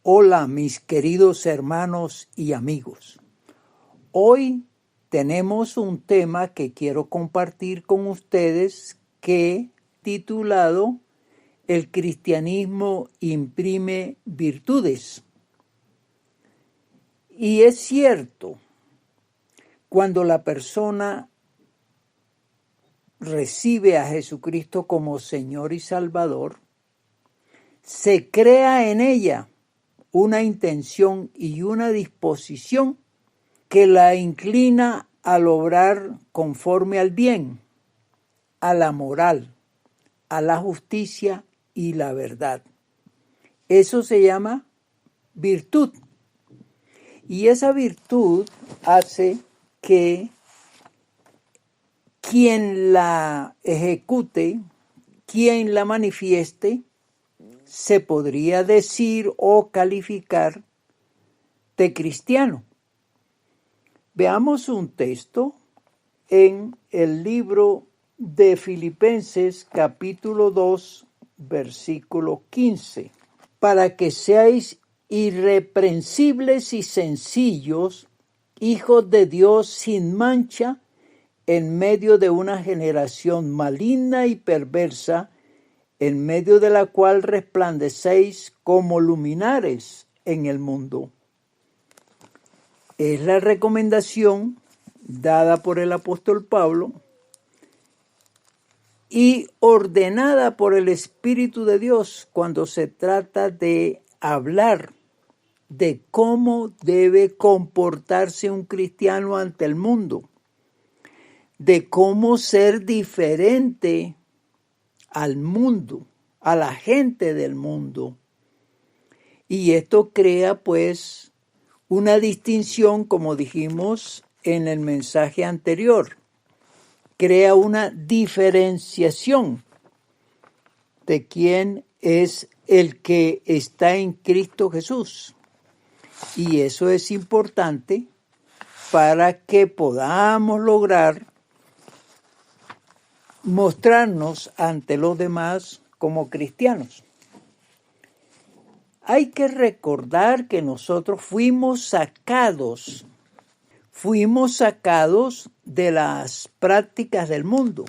Hola mis queridos hermanos y amigos. Hoy tenemos un tema que quiero compartir con ustedes que he titulado El cristianismo imprime virtudes. Y es cierto, cuando la persona recibe a Jesucristo como Señor y Salvador, se crea en ella una intención y una disposición que la inclina al obrar conforme al bien, a la moral, a la justicia y la verdad. Eso se llama virtud. Y esa virtud hace que quien la ejecute, quien la manifieste, se podría decir o calificar de cristiano. Veamos un texto en el libro de Filipenses capítulo 2, versículo 15. Para que seáis irreprensibles y sencillos, hijos de Dios sin mancha, en medio de una generación maligna y perversa, en medio de la cual resplandecéis como luminares en el mundo. Es la recomendación dada por el apóstol Pablo y ordenada por el Espíritu de Dios cuando se trata de hablar de cómo debe comportarse un cristiano ante el mundo, de cómo ser diferente al mundo, a la gente del mundo. Y esto crea pues una distinción, como dijimos en el mensaje anterior, crea una diferenciación de quién es el que está en Cristo Jesús. Y eso es importante para que podamos lograr mostrarnos ante los demás como cristianos. Hay que recordar que nosotros fuimos sacados de las prácticas del mundo.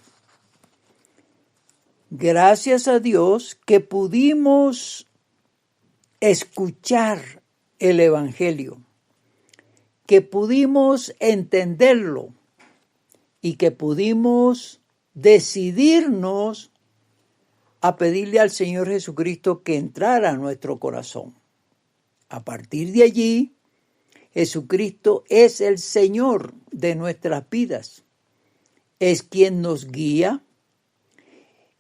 Gracias a Dios que pudimos escuchar el Evangelio, que pudimos entenderlo y que pudimos decidirnos a pedirle al Señor Jesucristo que entrara a nuestro corazón. A partir de allí, Jesucristo es el Señor de nuestras vidas. Es quien nos guía,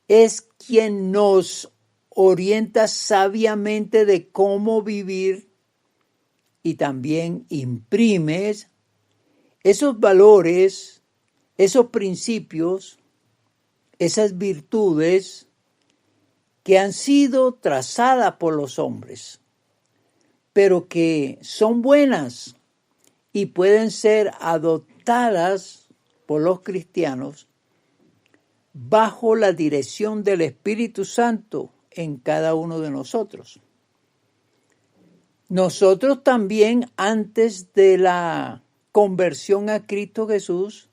es quien nos orienta sabiamente de cómo vivir y también imprime esos valores, esos principios, esas virtudes que han sido trazadas por los hombres, pero que son buenas y pueden ser adoptadas por los cristianos bajo la dirección del Espíritu Santo en cada uno de nosotros. Nosotros también, antes de la conversión a Cristo Jesús,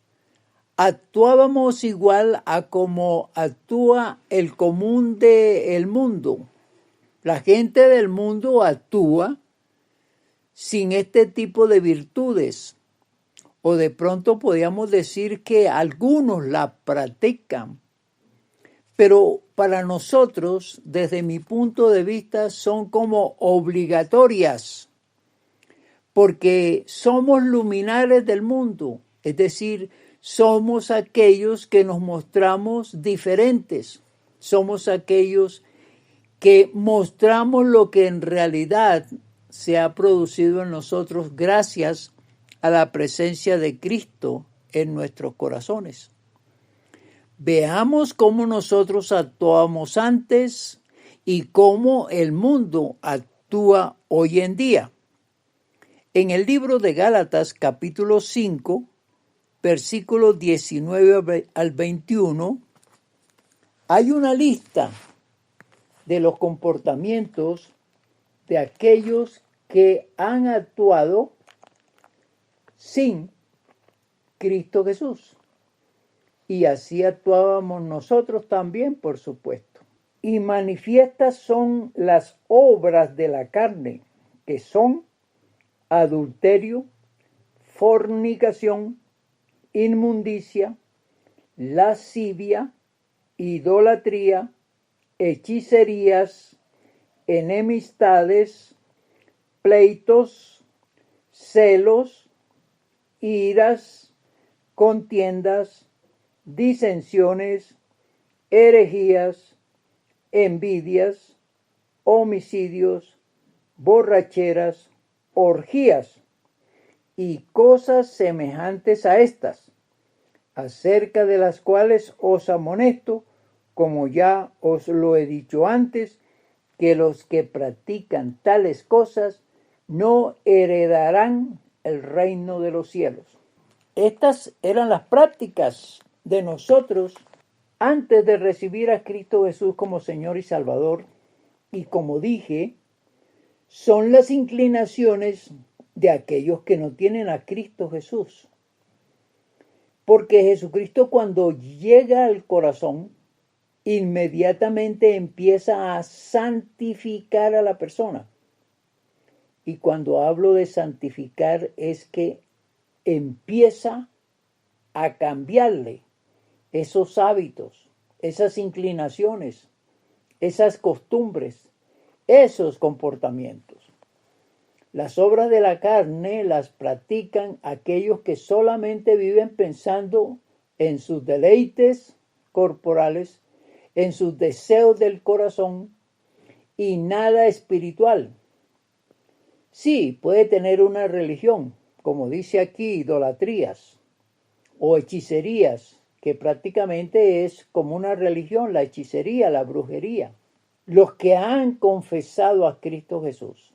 actuábamos igual a como actúa el común del mundo. La gente del mundo actúa sin este tipo de virtudes, o de pronto podríamos decir que algunos la practican, pero para nosotros, desde mi punto de vista, son como obligatorias, porque somos luminares del mundo, es decir, somos aquellos que nos mostramos diferentes, somos aquellos que mostramos lo que en realidad se ha producido en nosotros gracias a la presencia de Cristo en nuestros corazones. Veamos cómo nosotros actuábamos antes y cómo el mundo actúa hoy en día. En el libro de Gálatas, capítulo 5, versículos 19 al 21, hay una lista de los comportamientos de aquellos que han actuado sin Cristo Jesús. Y así actuábamos nosotros también, por supuesto. Y manifiestas son las obras de la carne, que son adulterio, fornicación, inmundicia, lascivia, idolatría, hechicerías, enemistades, pleitos, celos, iras, contiendas, disensiones, herejías, envidias, homicidios, borracheras, orgías y cosas semejantes a estas, acerca de las cuales os amonesto, como ya os lo he dicho antes, que los que practican tales cosas no heredarán el reino de los cielos. Estas eran las prácticas de nosotros antes de recibir a Cristo Jesús como Señor y Salvador. Y como dije, son las inclinaciones de aquellos que no tienen a Cristo Jesús. Porque Jesucristo, cuando llega al corazón, inmediatamente empieza a santificar a la persona. Y cuando hablo de santificar es que empieza a cambiarle esos hábitos, esas inclinaciones, esas costumbres, esos comportamientos. Las obras de la carne las practican aquellos que solamente viven pensando en sus deleites corporales, en sus deseos del corazón y nada espiritual. Sí, puede tener una religión, como dice aquí, idolatrías o hechicerías, que prácticamente es como una religión, la hechicería, la brujería. Los que han confesado a Cristo Jesús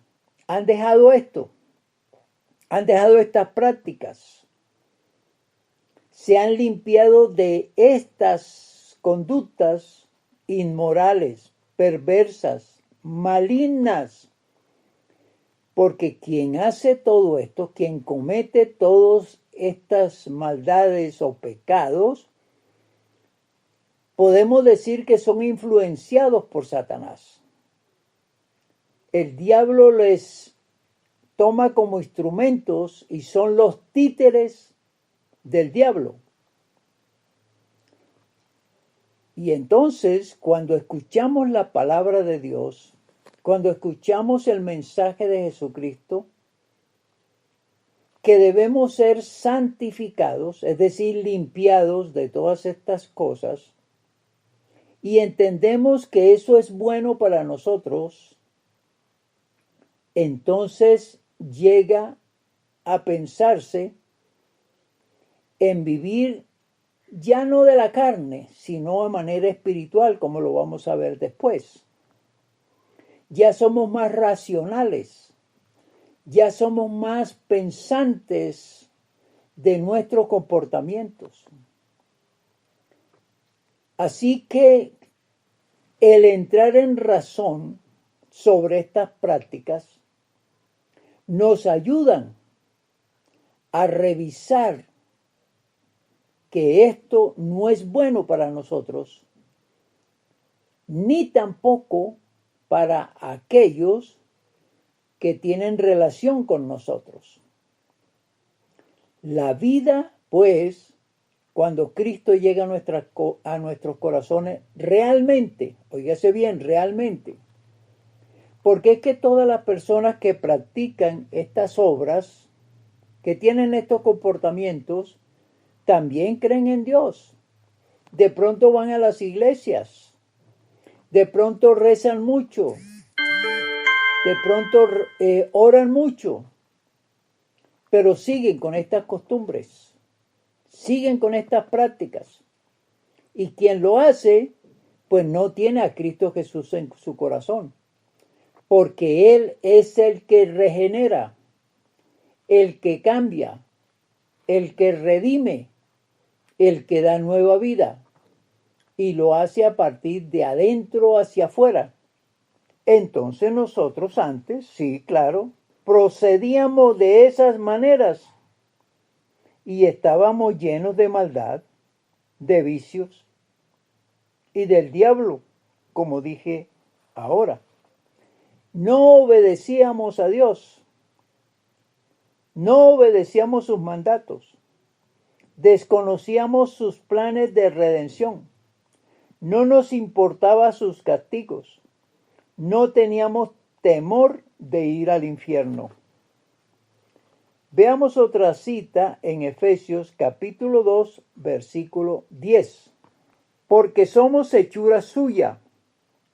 han dejado esto, han dejado estas prácticas, se han limpiado de estas conductas inmorales, perversas, malignas, porque quien hace todo esto, quien comete todas estas maldades o pecados, podemos decir que son influenciados por Satanás. El diablo les toma como instrumentos y son los títeres del diablo. Y entonces, cuando escuchamos la palabra de Dios, cuando escuchamos el mensaje de Jesucristo, que debemos ser santificados, es decir, limpiados de todas estas cosas, y entendemos que eso es bueno para nosotros, entonces llega a pensarse en vivir ya no de la carne, sino de manera espiritual, como lo vamos a ver después. Ya somos más racionales, ya somos más pensantes de nuestros comportamientos. Así que el entrar en razón sobre estas prácticas nos ayudan a revisar que esto no es bueno para nosotros, ni tampoco para aquellos que tienen relación con nosotros. La vida, pues, cuando Cristo llega a nuestros corazones, realmente, óigase bien, realmente, porque es que todas las personas que practican estas obras, que tienen estos comportamientos, también creen en Dios. De pronto van a las iglesias, de pronto rezan mucho, de pronto oran mucho, pero siguen con estas costumbres, siguen con estas prácticas. Y quien lo hace, pues no tiene a Cristo Jesús en su corazón, porque Él es el que regenera, el que cambia, el que redime, el que da nueva vida, y lo hace a partir de adentro hacia afuera. Entonces nosotros antes, sí, claro, procedíamos de esas maneras y estábamos llenos de maldad, de vicios y del diablo, como dije ahora. No obedecíamos a Dios, no obedecíamos sus mandatos, desconocíamos sus planes de redención, no nos importaba sus castigos, no teníamos temor de ir al infierno. Veamos otra cita en Efesios capítulo 2, versículo 10. Porque somos hechura suya,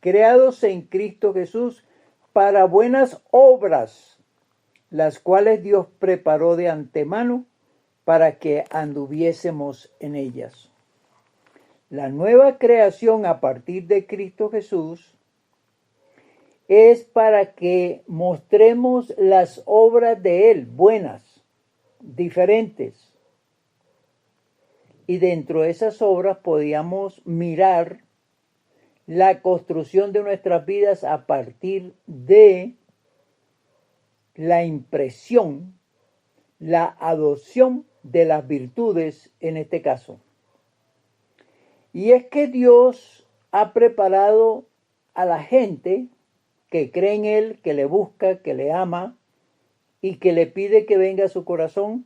creados en Cristo Jesús para buenas obras, las cuales Dios preparó de antemano para que anduviésemos en ellas. La nueva creación a partir de Cristo Jesús es para que mostremos las obras de Él, buenas, diferentes. Y dentro de esas obras podíamos mirar la construcción de nuestras vidas a partir de la impresión, la adopción de las virtudes en este caso. Y es que Dios ha preparado a la gente que cree en Él, que le busca, que le ama y que le pide que venga a su corazón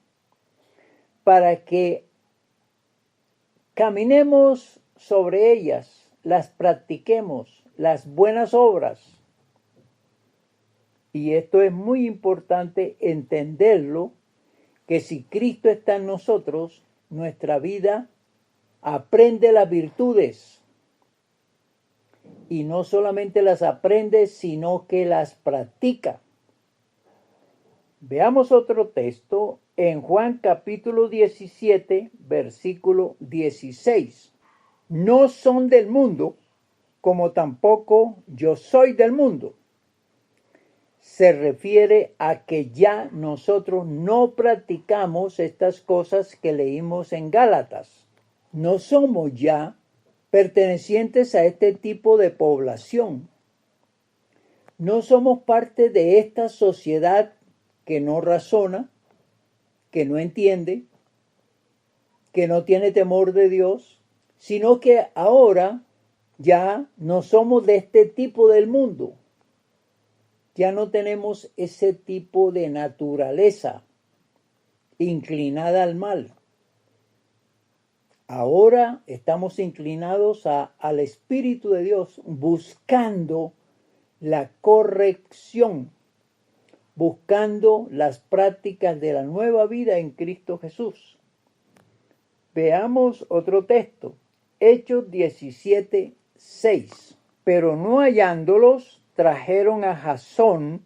para que caminemos sobre ellas, las practiquemos, las buenas obras. Y esto es muy importante entenderlo, que si Cristo está en nosotros, nuestra vida aprende las virtudes. Y no solamente las aprende, sino que las practica. Veamos otro texto en Juan capítulo 17, versículo 16. No son del mundo, como tampoco yo soy del mundo. Se refiere a que ya nosotros no practicamos estas cosas que leímos en Gálatas. No somos ya pertenecientes a este tipo de población. No somos parte de esta sociedad que no razona, que no entiende, que no tiene temor de Dios, sino que ahora ya no somos de este tipo del mundo. Ya no tenemos ese tipo de naturaleza inclinada al mal. Ahora estamos inclinados al Espíritu de Dios, buscando la corrección, buscando las prácticas de la nueva vida en Cristo Jesús. Veamos otro texto, Hechos 17, 6. Pero no hallándolos, trajeron a Jasón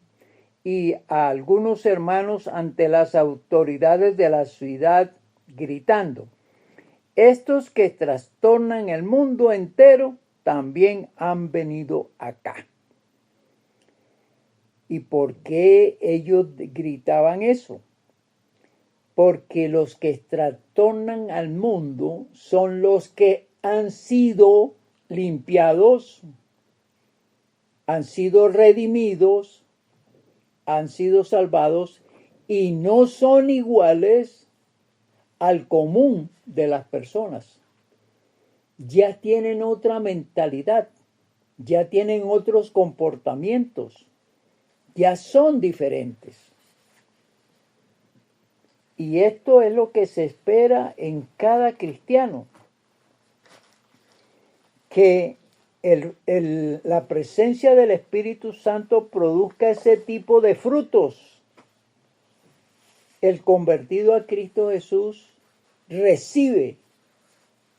y a algunos hermanos ante las autoridades de la ciudad, gritando: estos que trastornan el mundo entero también han venido acá. ¿Y por qué ellos gritaban eso? Porque los que trastornan al mundo son los que han sido limpiados, han sido redimidos, han sido salvados y no son iguales al común de las personas. Ya tienen otra mentalidad, ya tienen otros comportamientos, ya son diferentes. Y esto es lo que se espera en cada cristiano, que la presencia del Espíritu Santo produzca ese tipo de frutos. El convertido a Cristo Jesús recibe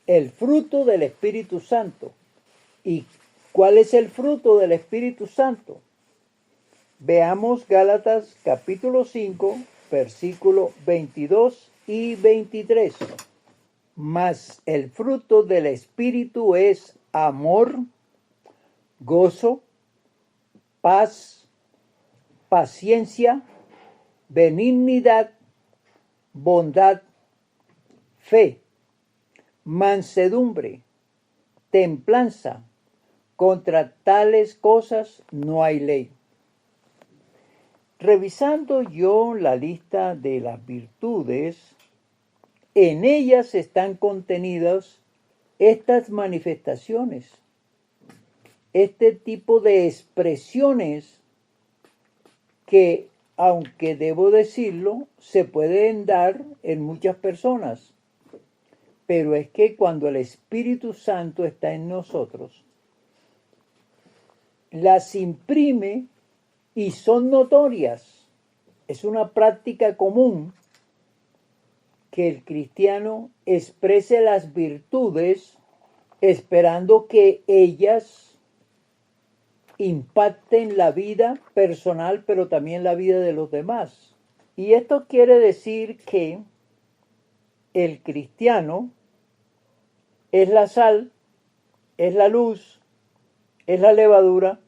el fruto del Espíritu Santo. ¿Y cuál es el fruto del Espíritu Santo? Veamos Gálatas capítulo 5, versículos 22 y 23. Mas el fruto del Espíritu es amor, gozo, paz, paciencia, benignidad, bondad, fe, mansedumbre, templanza. Contra tales cosas no hay ley. Revisando yo la lista de las virtudes, en ellas están contenidas estas manifestaciones, este tipo de expresiones que, aunque debo decirlo, se pueden dar en muchas personas. Pero es que cuando el Espíritu Santo está en nosotros, las imprime y son notorias. Es una práctica común que el cristiano exprese las virtudes esperando que ellas impacten la vida personal, pero también la vida de los demás. Y esto quiere decir que el cristiano es la sal, es la luz, es la levadura,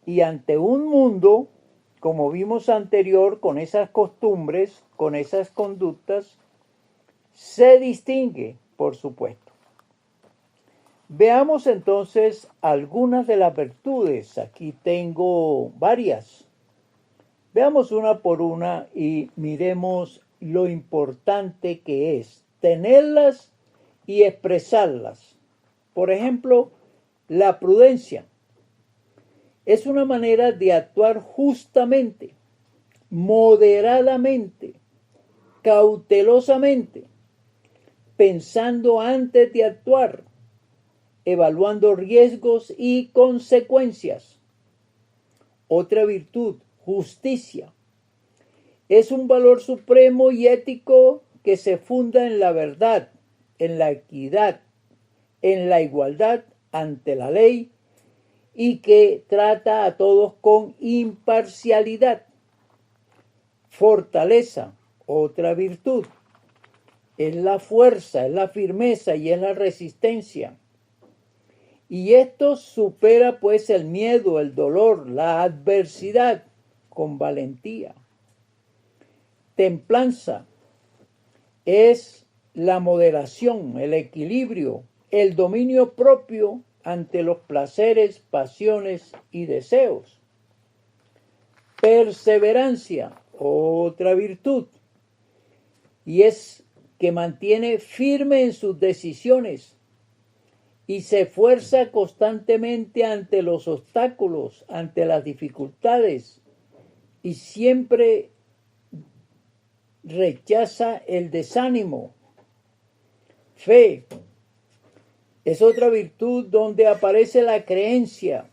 y ante un mundo, como vimos anterior, con esas costumbres, con esas conductas, se distingue, por supuesto. Veamos entonces algunas de las virtudes. Aquí tengo varias. Veamos una por una y miremos lo importante que es tenerlas y expresarlas. Por ejemplo, la prudencia es una manera de actuar justamente, moderadamente, cautelosamente, pensando antes de actuar, evaluando riesgos y consecuencias. Otra virtud, justicia, es un valor supremo y ético que se funda en la verdad, en la equidad, en la igualdad ante la ley y que trata a todos con imparcialidad. Fortaleza, otra virtud, es la fuerza, es la firmeza y es la resistencia. Y esto supera pues el miedo, el dolor, la adversidad con valentía. Templanza es la moderación, el equilibrio, el dominio propio ante los placeres, pasiones y deseos. Perseverancia, otra virtud, y es que mantiene firme en sus decisiones y se esfuerza constantemente ante los obstáculos, ante las dificultades, y siempre rechaza el desánimo. Fe es otra virtud donde aparece la creencia,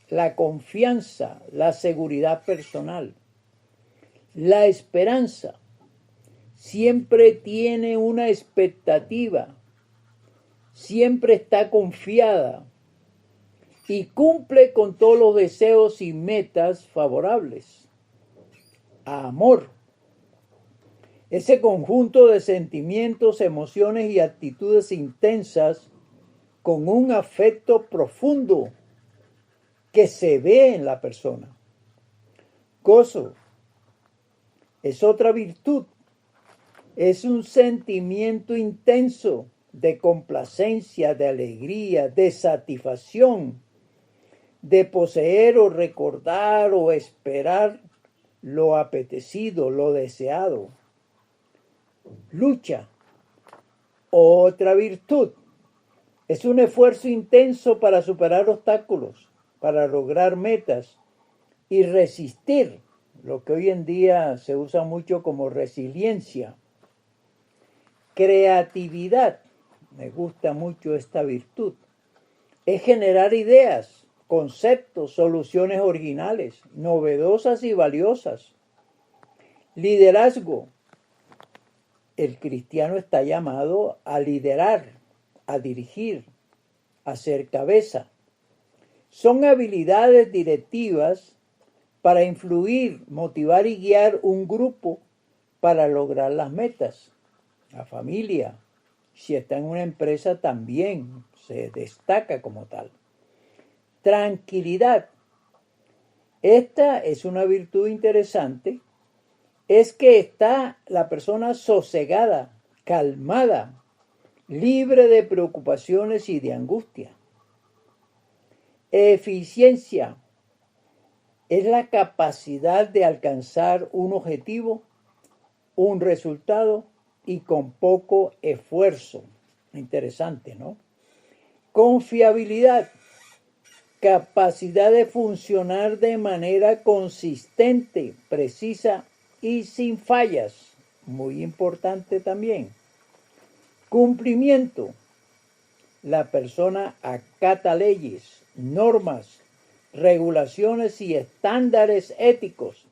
la confianza, la seguridad personal. La esperanza siempre tiene una expectativa, siempre está confiada y cumple con todos los deseos y metas favorables. Amor, ese conjunto de sentimientos, emociones y actitudes intensas con un afecto profundo que se ve en la persona. Gozo es otra virtud, es un sentimiento intenso de complacencia, de alegría, de satisfacción, de poseer o recordar o esperar lo apetecido, lo deseado. Lucha, otra virtud, es un esfuerzo intenso para superar obstáculos, para lograr metas y resistir, lo que hoy en día se usa mucho como resiliencia. Creatividad, me gusta mucho esta virtud, es generar ideas, conceptos, soluciones originales, novedosas y valiosas. Liderazgo, el cristiano está llamado a liderar, a dirigir, a ser cabeza. Son habilidades directivas para influir, motivar y guiar un grupo para lograr las metas. La familia, si está en una empresa, también se destaca como tal. Tranquilidad. Esta es una virtud interesante. Es que está la persona sosegada, calmada, libre de preocupaciones y de angustia. Eficiencia es la capacidad de alcanzar un objetivo, un resultado y con poco esfuerzo. Interesante, ¿no? Confiabilidad, capacidad de funcionar de manera consistente, precisa y sin fallas. Muy importante también. Cumplimiento. La persona acata leyes, normas, regulaciones y estándares éticos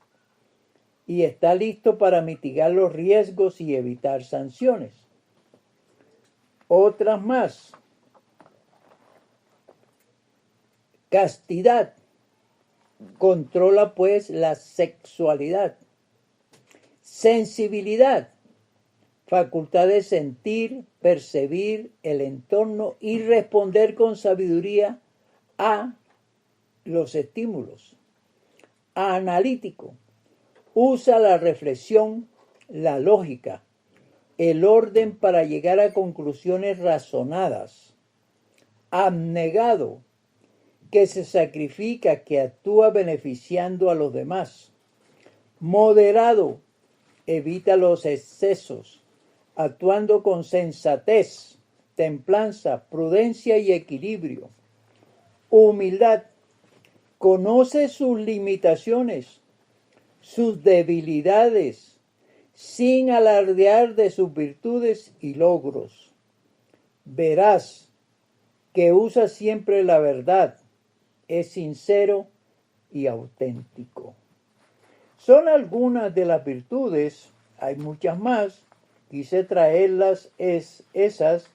y está listo para mitigar los riesgos y evitar sanciones. Otras más. Castidad. Controla pues la sexualidad. Sensibilidad. Facultad de sentir, percibir el entorno y responder con sabiduría a los estímulos. Analítico. Usa la reflexión, la lógica, el orden para llegar a conclusiones razonadas. Abnegado, que se sacrifica, que actúa beneficiando a los demás. Moderado, evita los excesos, actuando con sensatez, templanza, prudencia y equilibrio. Humildad, conoce sus limitaciones, sus debilidades, sin alardear de sus virtudes y logros. Veraz, que usa siempre la verdad, es sincero y auténtico. Son algunas de las virtudes, hay muchas más. Quise traerlas esas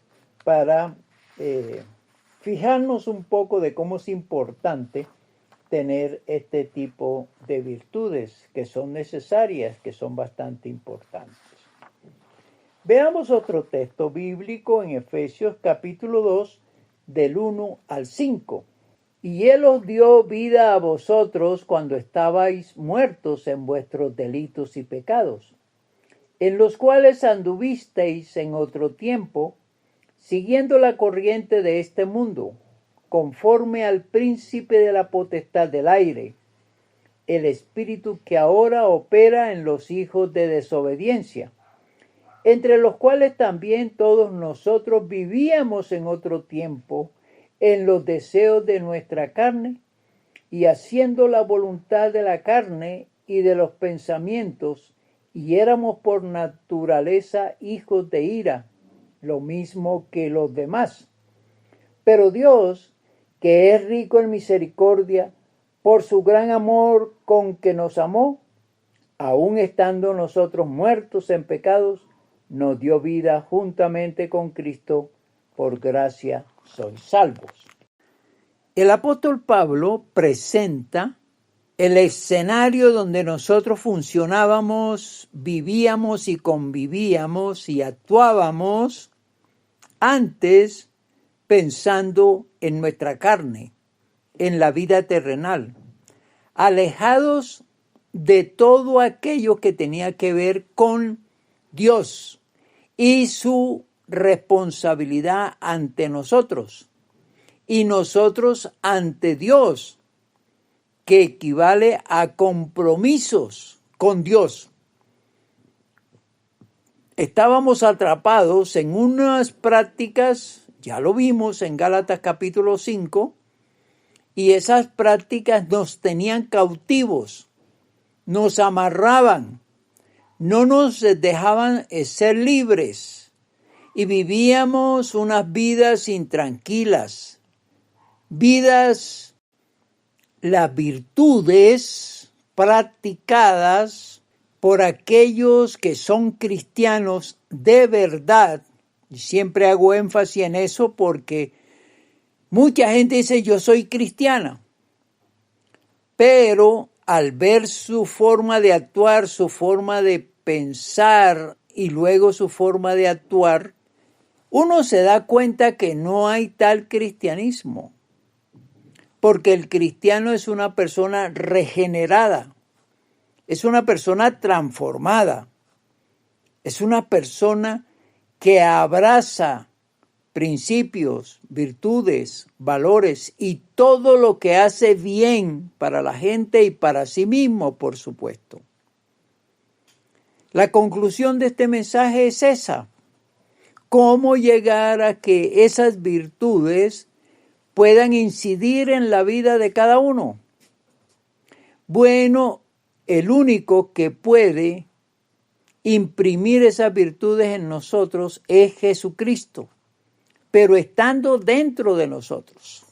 para fijarnos un poco de cómo es importante tener este tipo de virtudes que son necesarias, que son bastante importantes. Veamos otro texto bíblico en Efesios capítulo 2, del 1 al 5. Y Él os dio vida a vosotros cuando estabais muertos en vuestros delitos y pecados, en los cuales anduvisteis en otro tiempo, siguiendo la corriente de este mundo, conforme al príncipe de la potestad del aire, el espíritu que ahora opera en los hijos de desobediencia, entre los cuales también todos nosotros vivíamos en otro tiempo, en los deseos de nuestra carne, y haciendo la voluntad de la carne y de los pensamientos, y éramos por naturaleza hijos de ira, lo mismo que los demás. Pero Dios, que es rico en misericordia, por su gran amor con que nos amó, aun estando nosotros muertos en pecados, nos dio vida juntamente con Cristo, por gracia sois salvos. El apóstol Pablo presenta el escenario donde nosotros funcionábamos, vivíamos y convivíamos y actuábamos antes pensando en nuestra carne, en la vida terrenal, alejados de todo aquello que tenía que ver con Dios y su responsabilidad ante nosotros y nosotros ante Dios, que equivale a compromisos con Dios. Estábamos atrapados en unas prácticas, ya lo vimos en Gálatas capítulo 5, y esas prácticas nos tenían cautivos, nos amarraban, no nos dejaban ser libres y vivíamos unas vidas intranquilas, las virtudes practicadas por aquellos que son cristianos de verdad. Y siempre hago énfasis en eso porque mucha gente dice yo soy cristiana, pero al ver su forma de actuar, su forma de pensar y luego su forma de actuar, uno se da cuenta que no hay tal cristianismo. Porque el cristiano es una persona regenerada, es una persona transformada, es una persona que abraza principios, virtudes, valores y todo lo que hace bien para la gente y para sí mismo, por supuesto. La conclusión de este mensaje es esa: cómo llegar a que esas virtudes puedan incidir en la vida de cada uno. Bueno, el único que puede imprimir esas virtudes en nosotros es Jesucristo, pero estando dentro de nosotros.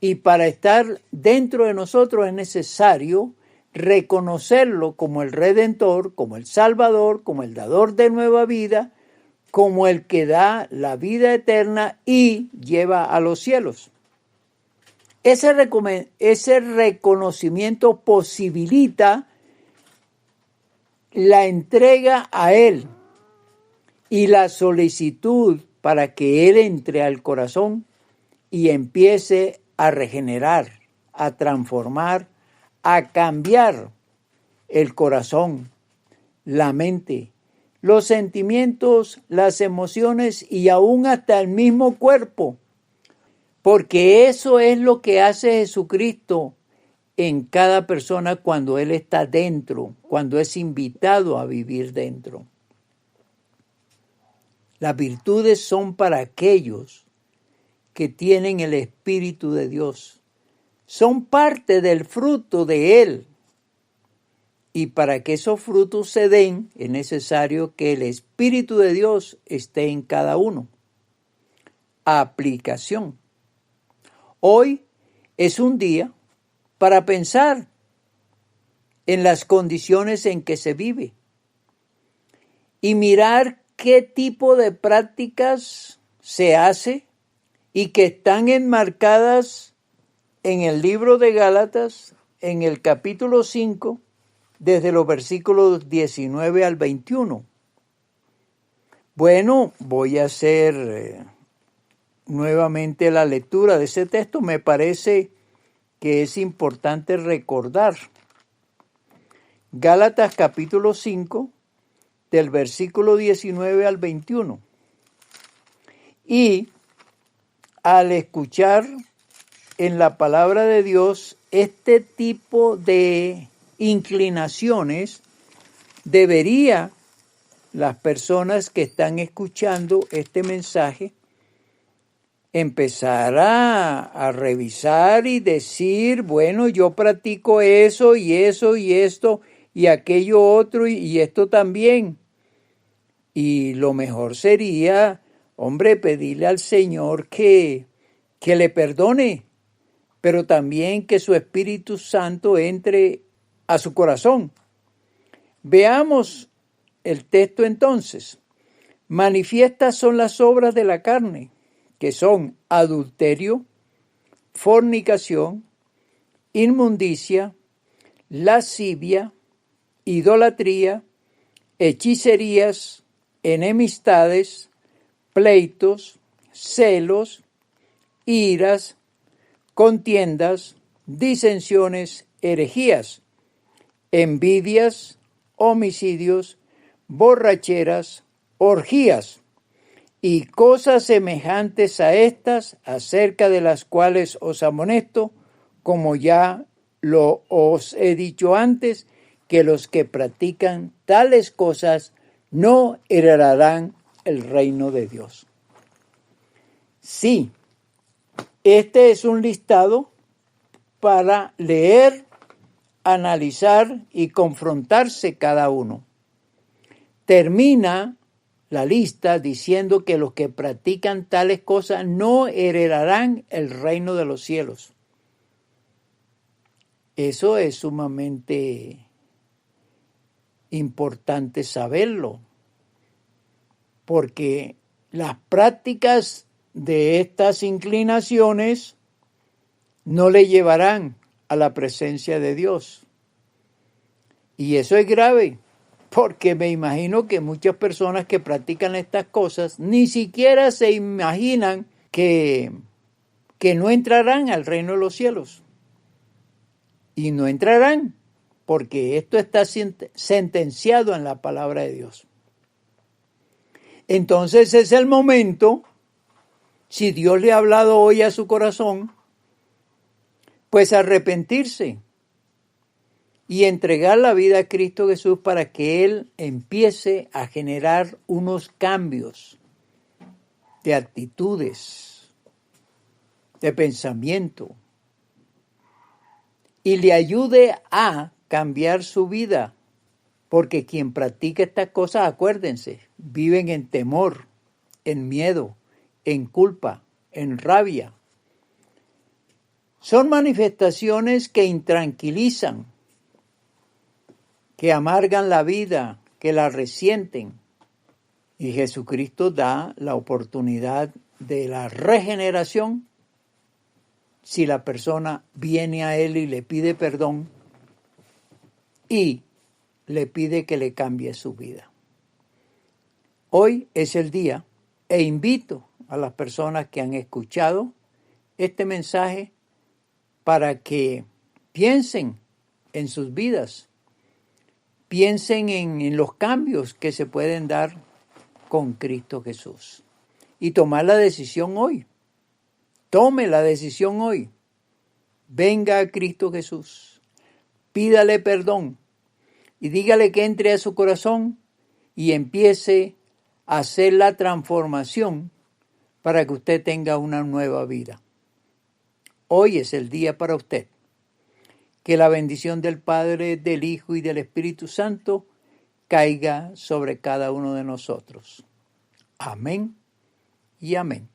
Y para estar dentro de nosotros es necesario reconocerlo como el Redentor, como el Salvador, como el dador de nueva vida, como el que da la vida eterna y lleva a los cielos. Ese reconocimiento posibilita la entrega a Él y la solicitud para que Él entre al corazón y empiece a regenerar, a transformar, a cambiar el corazón, la mente, los sentimientos, las emociones y aún hasta el mismo cuerpo. Porque eso es lo que hace Jesucristo en cada persona cuando Él está dentro, cuando es invitado a vivir dentro. Las virtudes son para aquellos que tienen el Espíritu de Dios. Son parte del fruto de Él. Y para que esos frutos se den, es necesario que el Espíritu de Dios esté en cada uno. Aplicación. Hoy es un día para pensar en las condiciones en que se vive y mirar qué tipo de prácticas se hace y que están enmarcadas en el libro de Gálatas, en el capítulo 5, desde los versículos 19 al 21. Bueno, voy a hacer nuevamente la lectura de ese texto. Me parece que es importante recordar. Gálatas capítulo 5, del versículo 19 al 21. Y al escuchar en la palabra de Dios este tipo de inclinaciones, debería las personas que están escuchando este mensaje empezar a revisar y decir, bueno, yo practico eso y eso y esto y aquello otro y esto también. Y lo mejor sería, hombre, pedirle al Señor que le perdone, pero también que su Espíritu Santo entre a su corazón. Veamos el texto entonces. Manifiestas son las obras de la carne, que son adulterio, fornicación, inmundicia, lascivia, idolatría, hechicerías, enemistades, pleitos, celos, iras, contiendas, disensiones, herejías, envidias, homicidios, borracheras, orgías y cosas semejantes a estas, acerca de las cuales os amonesto, como ya lo os he dicho antes, que los que practican tales cosas no heredarán el reino de Dios. Sí, este es un listado para leer, analizar y confrontarse cada uno. Termina la lista diciendo que los que practican tales cosas no heredarán el reino de los cielos. Eso es sumamente importante saberlo, porque las prácticas de estas inclinaciones no le llevarán a la presencia de Dios. Y eso es grave, porque me imagino que muchas personas que practican estas cosas ni siquiera se imaginan que no entrarán al reino de los cielos. Y no entrarán, porque esto está sentenciado en la palabra de Dios. Entonces es el momento Si Dios le ha hablado hoy a su corazón, pues arrepentirse y entregar la vida a Cristo Jesús para que Él empiece a generar unos cambios de actitudes, de pensamiento, y le ayude a cambiar su vida. Porque quien practica estas cosas, acuérdense, viven en temor, en miedo, en culpa, en rabia. Son manifestaciones que intranquilizan, que amargan la vida, que la resienten. Y Jesucristo da la oportunidad de la regeneración si la persona viene a Él y le pide perdón y le pide que le cambie su vida. Hoy es el día e invito a las personas que han escuchado este mensaje para que piensen en sus vidas, piensen en los cambios que se pueden dar con Cristo Jesús y tomar la decisión hoy. Tome la decisión hoy. Venga a Cristo Jesús, pídale perdón y dígale que entre a su corazón y empiece a hacer la transformación para que usted tenga una nueva vida. Hoy es el día para usted. Que la bendición del Padre, del Hijo y del Espíritu Santo caiga sobre cada uno de nosotros. Amén y amén.